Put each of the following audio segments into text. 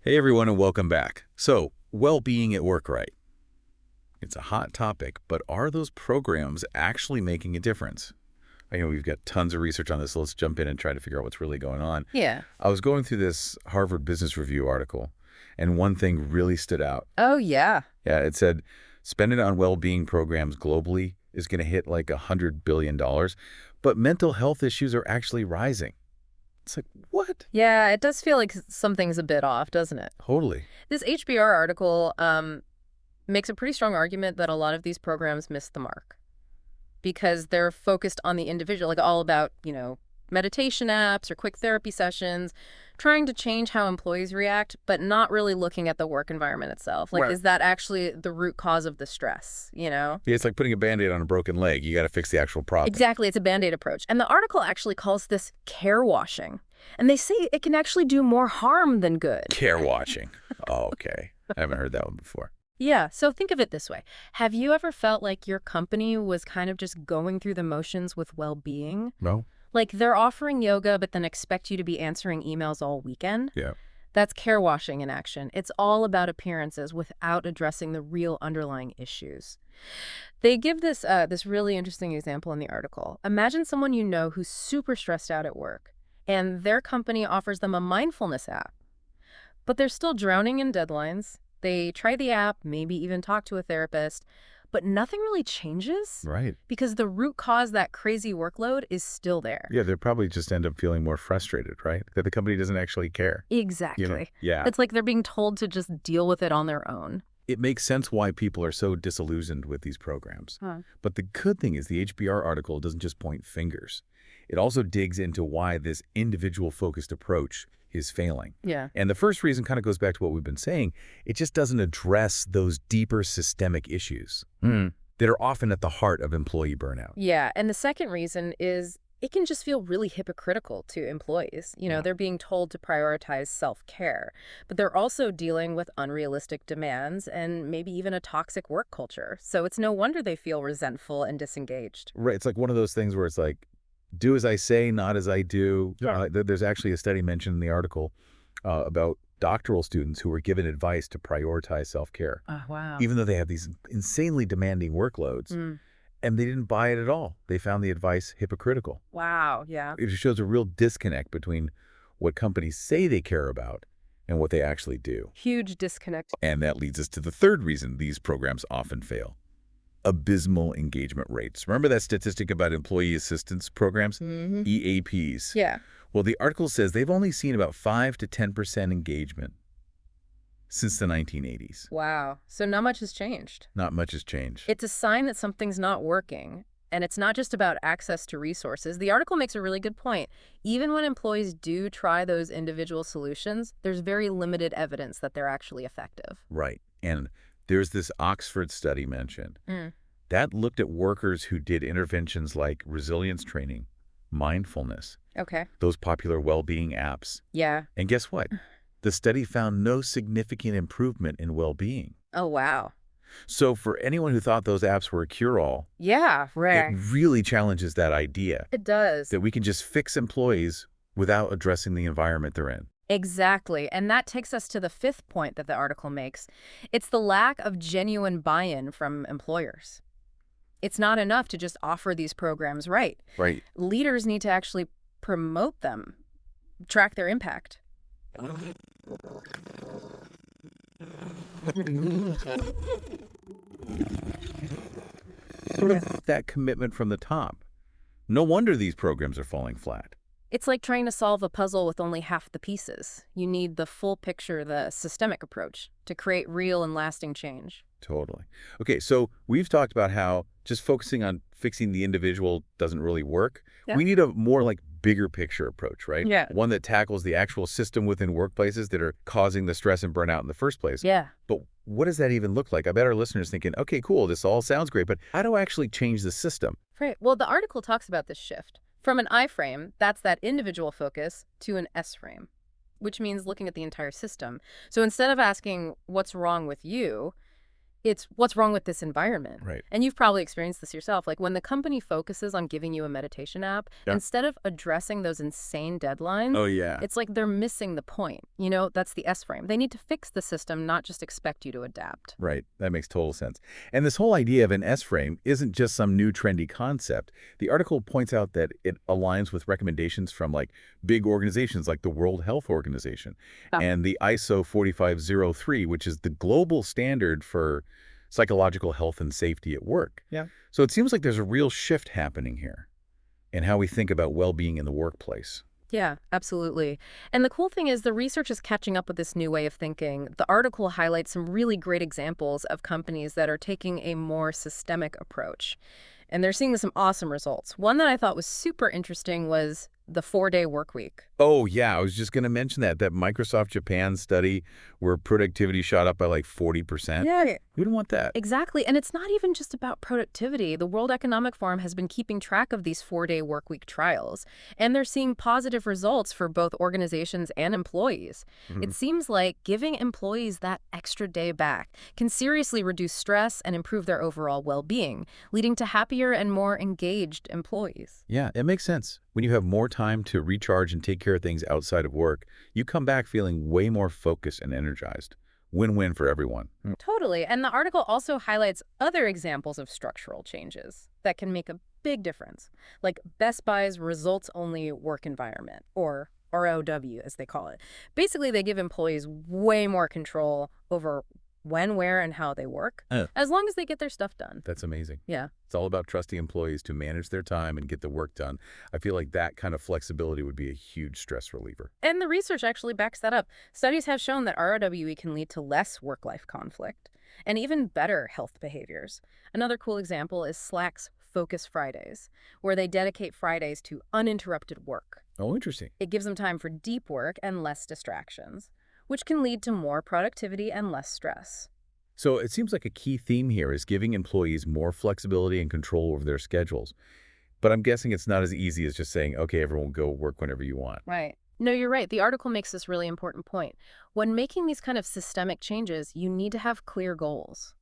Hey everyone and welcome back. So, well-being at work, right? It's a hot topic, but are those programs actually making a difference? I know we've got tons of research on this, so let's jump in and try to figure out what's really going on. Yeah. I was going through this Harvard Business Review article, and one thing really stood out. Oh, yeah. Yeah, it said spending on well-being programs globally is going to hit like $100 billion, but mental health issues are actually rising. It's like, what? Yeah, it does feel like something's a bit off, doesn't it? Totally. This HBR article makes a pretty strong argument that a lot of these programs miss the mark because they're focused on the individual, like all about, meditation apps or quick therapy sessions, trying to change how employees react, but not really looking at the work environment itself. Like, Right. is that actually the root cause of the stress? Yeah, it's like putting a Band-Aid on a broken leg. You got to fix the actual problem. Exactly, it's a Band-Aid approach. And the article actually calls this care washing. And they say it can actually do more harm than good. Carewashing. Oh, okay. I haven't heard that one before. Yeah, so think of it this way. Have you ever felt like your company was kind of just going through the motions with well-being? No? Like they're offering yoga, but then expect you to be answering emails all weekend? Yeah. That's care washing in action. It's all about appearances without addressing the real underlying issues. They give this really interesting example in the article. Imagine someone you know who's super stressed out at work, and their company offers them a mindfulness app. But they're still drowning in deadlines. They try the app, maybe even talk to a therapist, but nothing really changes Right. because the root cause, that crazy workload, is still there. Yeah, they'll probably just end up feeling more frustrated, right? That the company doesn't actually care. Exactly. Yeah. It's like they're being told to just deal with it on their own. It makes sense why people are so disillusioned with these programs. Huh. But the good thing is the HBR article doesn't just point fingers. It also digs into why this individual-focused approach is failing. Yeah. And the first reason kind of goes back to what we've been saying. It just doesn't address those deeper systemic issues that are often at the heart of employee burnout. Yeah, and the second reason is it can just feel really hypocritical to employees. Yeah. They're being told to prioritize self-care, but they're also dealing with unrealistic demands and maybe even a toxic work culture. So it's no wonder they feel resentful and disengaged. Right. It's like one of those things where it's like, do as I say, not as I do. Yeah. There's actually a study mentioned in the article about doctoral students who were given advice to prioritize self-care, Oh, wow. even though they have these insanely demanding workloads, and they didn't buy it at all. They found the advice hypocritical. Wow, yeah. It shows a real disconnect between what companies say they care about and what they actually do. Huge disconnect. And that leads us to the third reason these programs often fail. Abysmal engagement rates. Remember that statistic about employee assistance programs? Mm-hmm. EAPs. Yeah. Well, the article says they've only seen about 5 to 10% engagement since the 1980s. Wow. So not much has changed. Not much has changed. It's a sign that something's not working. And it's not just about access to resources. The article makes a really good point. Even when employees do try those individual solutions, there's very limited evidence that they're actually effective. Right. And there's this Oxford study mentioned that looked at workers who did interventions like resilience training, mindfulness, Okay. those popular well-being apps. Yeah. And guess what? The study found no significant improvement in well-being. Oh, wow. So for anyone who thought those apps were a cure-all, Yeah, right. it really challenges that idea It does. that we can just fix employees without addressing the environment they're in. Exactly. And that takes us to the fifth point that the article makes. It's the lack of genuine buy-in from employers. It's not enough to just offer these programs, right? Right. Leaders need to actually promote them, track their impact. That commitment from the top. No wonder these programs are falling flat. It's like trying to solve a puzzle with only half the pieces. You need the full picture, the systemic approach, to create real and lasting change. Totally. Okay, so we've talked about how just focusing on fixing the individual doesn't really work. Yeah. We need a more like bigger picture approach, right? Yeah. One that tackles the actual system within workplaces that are causing the stress and burnout in the first place. Yeah. But what does that even look like? I bet our listeners thinking, okay, cool, this all sounds great, but how do I actually change the system? Right. Well, the article talks about this shift. From an I frame, that's that individual focus, to an S frame, which means looking at the entire system. So instead of asking, what's wrong with you, It's what's wrong with this environment. Right. And you've probably experienced this yourself. Like when the company focuses on giving you a meditation app, Yeah. instead of addressing those insane deadlines, Oh, yeah. it's like they're missing the point. That's the S frame. They need to fix the system, not just expect you to adapt. Right. That makes total sense. And this whole idea of an S-frame isn't just some new trendy concept. The article points out that it aligns with recommendations from big organizations like the World Health Organization and the ISO 4503, which is the global standard for psychological health and safety at work. Yeah. So it seems like there's a real shift happening here in how we think about well-being in the workplace. Yeah, absolutely. And the cool thing is the research is catching up with this new way of thinking. The article highlights some really great examples of companies that are taking a more systemic approach. And they're seeing some awesome results. One that I thought was super interesting was the 4-day work week. Oh, yeah. I was just going to mention that Microsoft Japan study where productivity shot up by 40%. Yeah, We don't want that. exactly. And it's not even just about productivity. The World Economic Forum has been keeping track of these 4-day workweek trials, and they're seeing positive results for both organizations and employees. It seems like giving employees that extra day back can seriously reduce stress and improve their overall well-being, leading to happier and more engaged employees. Yeah, it makes sense. When you have more time to recharge and take care of things outside of work, you come back feeling way more focused and energized. Win-win for everyone. Totally. And the article also highlights other examples of structural changes that can make a big difference, like Best Buy's results-only work environment, or ROW, as they call it. Basically, they give employees way more control over when, where, and how they work, as long as they get their stuff done. That's amazing. Yeah. It's all about trusting employees to manage their time and get the work done. I feel like that kind of flexibility would be a huge stress reliever. And the research actually backs that up. Studies have shown that ROWE can lead to less work-life conflict and even better health behaviors. Another cool example is Slack's Focus Fridays, where they dedicate Fridays to uninterrupted work. Oh, interesting. It gives them time for deep work and less distractions, which can lead to more productivity and less stress. So it seems like a key theme here is giving employees more flexibility and control over their schedules. But I'm guessing it's not as easy as just saying, okay, everyone go work whenever you want. Right. No, you're right. The article makes this really important point. When making these kind of systemic changes, you need to have clear goals.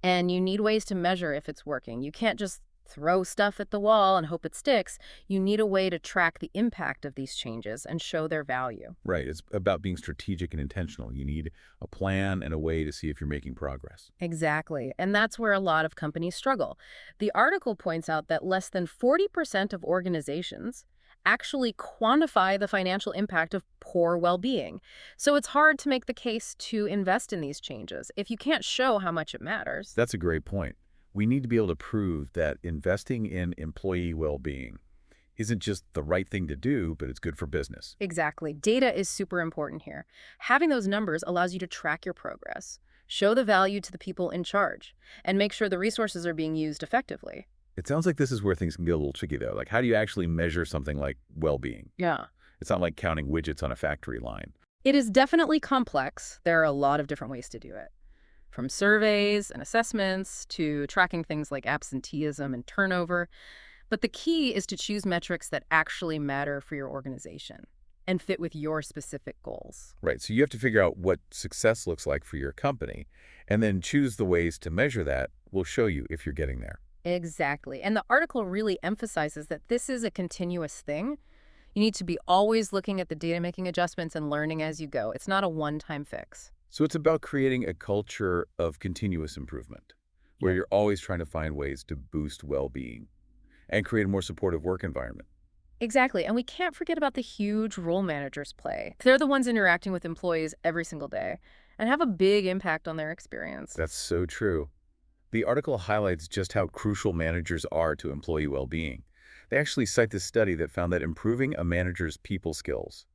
And you need ways to measure if it's working. You can't just throw stuff at the wall and hope it sticks. You need a way to track the impact of these changes and show their value. Right. It's about being strategic and intentional. You need a plan and a way to see if you're making progress. Exactly. And that's where a lot of companies struggle. The article points out that less than 40% of organizations actually quantify the financial impact of poor well-being. So it's hard to make the case to invest in these changes if you can't show how much it matters. That's a great point. We need to be able to prove that investing in employee well-being isn't just the right thing to do, but it's good for business. Exactly. Data is super important here. Having those numbers allows you to track your progress, show the value to the people in charge, and make sure the resources are being used effectively. It sounds like this is where things can get a little tricky, though. How do you actually measure something like well-being? Yeah. It's not like counting widgets on a factory line. It is definitely complex. There are a lot of different ways to do it. From surveys and assessments to tracking things like absenteeism and turnover. But the key is to choose metrics that actually matter for your organization and fit with your specific goals. Right. So you have to figure out what success looks like for your company, and then choose the ways to measure that will show you if you're getting there. Exactly. And the article really emphasizes that this is a continuous thing. You need to be always looking at the data, making adjustments, and learning as you go. It's not a one-time fix. So it's about creating a culture of continuous improvement, where you're always trying to find ways to boost well-being and create a more supportive work environment. Exactly. And we can't forget about the huge role managers play. They're the ones interacting with employees every single day and have a big impact on their experience. That's so true. The article highlights just how crucial managers are to employee well-being. They actually cite this study that found that improving a manager's people skills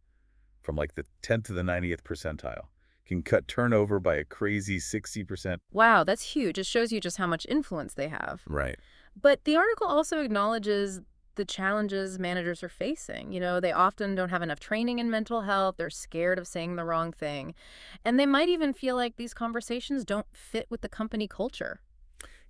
from the 10th to the 90th percentile can cut turnover by a crazy 60%. Wow, that's huge. It shows you just how much influence they have. Right. But the article also acknowledges the challenges managers are facing. They often don't have enough training in mental health. They're scared of saying the wrong thing. And they might even feel like these conversations don't fit with the company culture.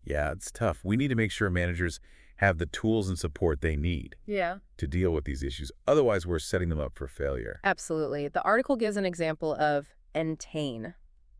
Yeah, it's tough. We need to make sure managers have the tools and support they need Yeah. to deal with these issues. Otherwise, we're setting them up for failure. Absolutely. The article gives an example of Entain,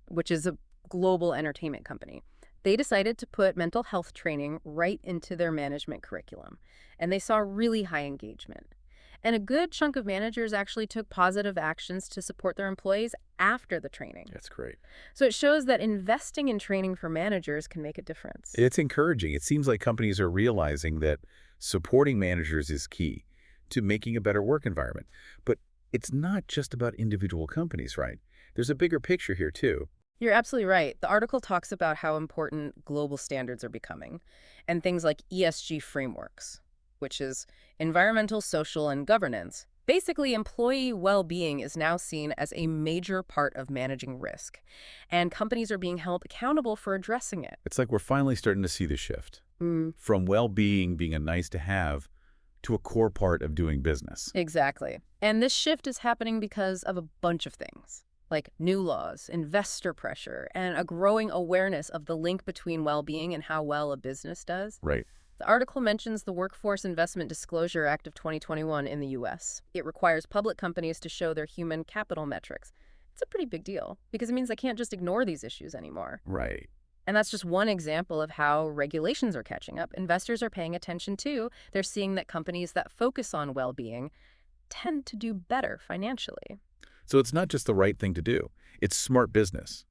which is a global entertainment company. They decided to put mental health training right into their management curriculum, and they saw really high engagement. And a good chunk of managers actually took positive actions to support their employees after the training. That's great. So it shows that investing in training for managers can make a difference. It's encouraging. It seems like companies are realizing that supporting managers is key to making a better work environment. But it's not just about individual companies, right? There's a bigger picture here, too. You're absolutely right. The article talks about how important global standards are becoming, and things like ESG frameworks, which is environmental, social, and governance. Basically, employee well-being is now seen as a major part of managing risk, and companies are being held accountable for addressing it. It's like we're finally starting to see the shift from well-being being a nice-to-have to a core part of doing business. Exactly. And this shift is happening because of a bunch of things, like new laws, investor pressure, and a growing awareness of the link between well-being and how well a business does. Right. The article mentions the Workforce Investment Disclosure Act of 2021 in the U.S. It requires public companies to show their human capital metrics. It's a pretty big deal because it means they can't just ignore these issues anymore. Right. And that's just one example of how regulations are catching up. Investors are paying attention too. They're seeing that companies that focus on well-being tend to do better financially. So it's not just the right thing to do. It's smart business.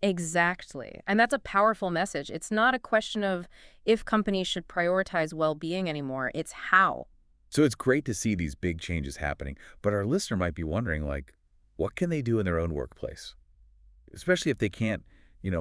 Exactly. And that's a powerful message. It's not a question of if companies should prioritize well-being anymore. It's how. So it's great to see these big changes happening, but our listener might be wondering, like, what can they do in their own workplace? Especially if they can't,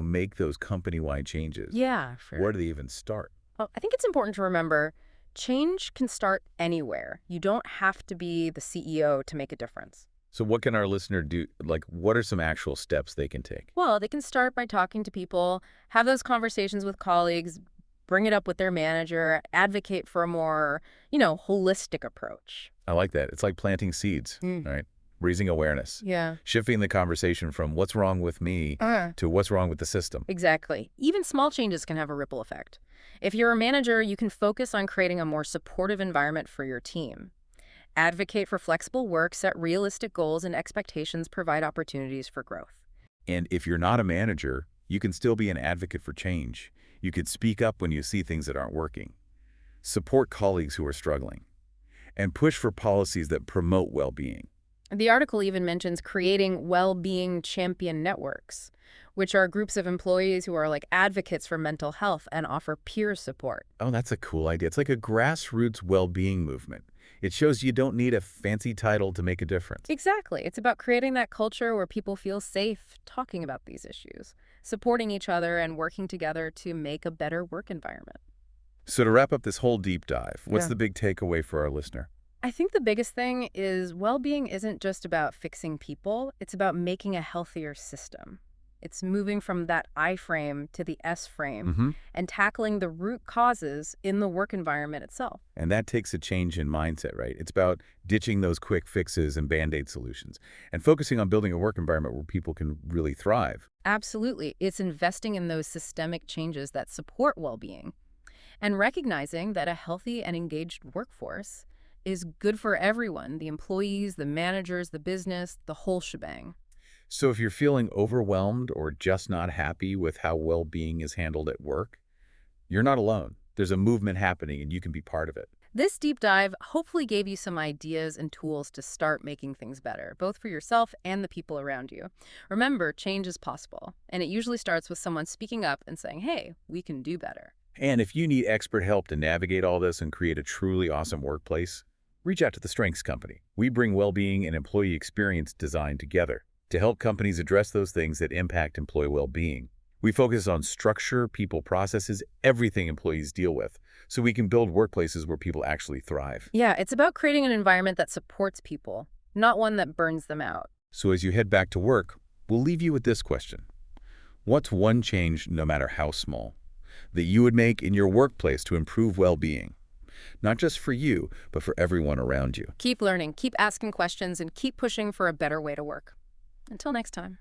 make those company-wide changes. Yeah, sure. Where do they even start? Well, I think it's important to remember change can start anywhere. You don't have to be the CEO to make a difference. So what can our listener do? Like, what are some actual steps they can take? Well, they can start by talking to people, have those conversations with colleagues, bring it up with their manager, advocate for a more, holistic approach. I like that. It's like planting seeds, right? Raising awareness. Yeah. Shifting the conversation from what's wrong with me to what's wrong with the system. Exactly. Even small changes can have a ripple effect. If you're a manager, you can focus on creating a more supportive environment for your team. Advocate for flexible work, set realistic goals and expectations, provide opportunities for growth. And if you're not a manager, you can still be an advocate for change. You could speak up when you see things that aren't working. Support colleagues who are struggling. And push for policies that promote well-being. The article even mentions creating well-being champion networks, which are groups of employees who are like advocates for mental health and offer peer support. Oh, that's a cool idea. It's like a grassroots well-being movement. It shows you don't need a fancy title to make a difference. Exactly. It's about creating that culture where people feel safe talking about these issues, supporting each other and working together to make a better work environment. So to wrap up this whole deep dive, what's Yeah. the big takeaway for our listener? I think the biggest thing is well-being isn't just about fixing people, it's about making a healthier system. It's moving from that I frame to the S frame and tackling the root causes in the work environment itself. And that takes a change in mindset, right? It's about ditching those quick fixes and Band-Aid solutions and focusing on building a work environment where people can really thrive. Absolutely. It's investing in those systemic changes that support well-being and recognizing that a healthy and engaged workforce is good for everyone, the employees, the managers, the business, the whole shebang. So if you're feeling overwhelmed or just not happy with how well-being is handled at work, you're not alone. There's a movement happening and you can be part of it. This deep dive hopefully gave you some ideas and tools to start making things better, both for yourself and the people around you. Remember, change is possible, and it usually starts with someone speaking up and saying, hey, we can do better. And if you need expert help to navigate all this and create a truly awesome workplace, reach out to the Strengths Company. We bring well-being and employee experience design together to help companies address those things that impact employee well-being. We focus on structure, people, processes, everything employees deal with, so we can build workplaces where people actually thrive. Yeah, it's about creating an environment that supports people, not one that burns them out. So as you head back to work, we'll leave you with this question. What's one change, no matter how small, that you would make in your workplace to improve well-being? Not just for you, but for everyone around you. Keep learning, keep asking questions, and keep pushing for a better way to work. Until next time.